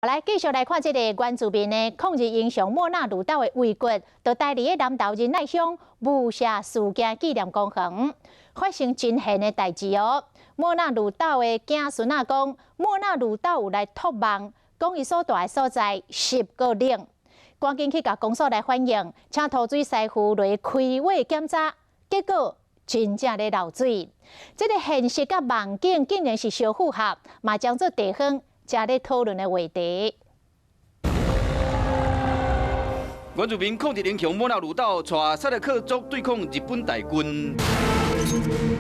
来继续来看这个原住民的抗日英雄莫那鲁道的遗骨，就带伫个南投仁爱乡武社事件纪念公园，发生真现的代志哦。莫那鲁道的子孙仔讲，莫那鲁道有来托梦，讲伊所住的所在10个零，赶紧去甲公所来反映，请土水师傅来开挖检查，结果真正咧漏水。这个现实甲梦境竟然是相符合，嘛将做地方。 正咧讨论的话题。原住民抗日英雄莫那鲁道带赛德克族对抗日本大军，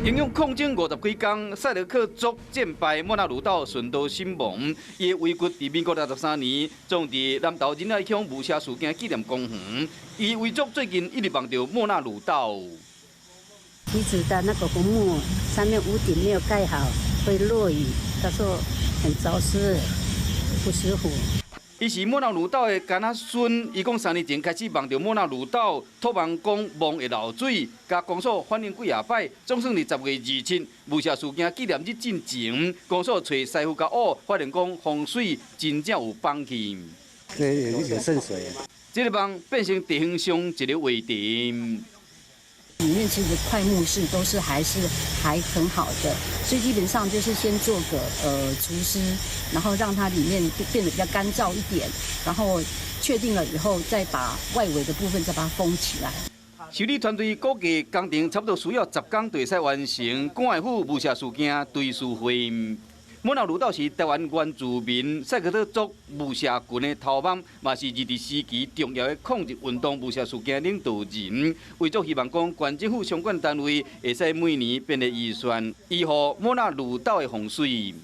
英勇抗争50几天，赛德克族战败，莫那鲁道顺道身亡。伊的遗骨伫民国63年葬伫南投仁爱乡武社事件纪念公园。伊遗族最近一直望着莫那鲁道。遗址的那个坟墓上面屋顶没有盖好，会落雨，他说。 很潮湿，不舒服。伊是莫那鲁道的干仔孙，伊讲3年前开始望到莫那鲁道，托梦讲梦会漏水，甲公所反映几啊摆，总算伫10月27武社事件纪念日进前，公所找师傅甲学，发现讲风水真正有放弃。对，有渗水。这个梦变成地方上一个话题。 里面其实块木是都是还很好的，所以基本上就是先做个除湿，然后让它里面变得比较干燥一点，然后确定了以后再把外围的部分再把它封起来。修理团队估计工程差不多需要10天就会使完成。管委府武社事件追诉会。 莫那鲁道是台湾原住民赛克特族武社群的头目，嘛是日治时期重要的抗日运动武社事件领导人。为咗希望讲，县政府相关单位会使每年编列预算，维护莫那鲁道的风水。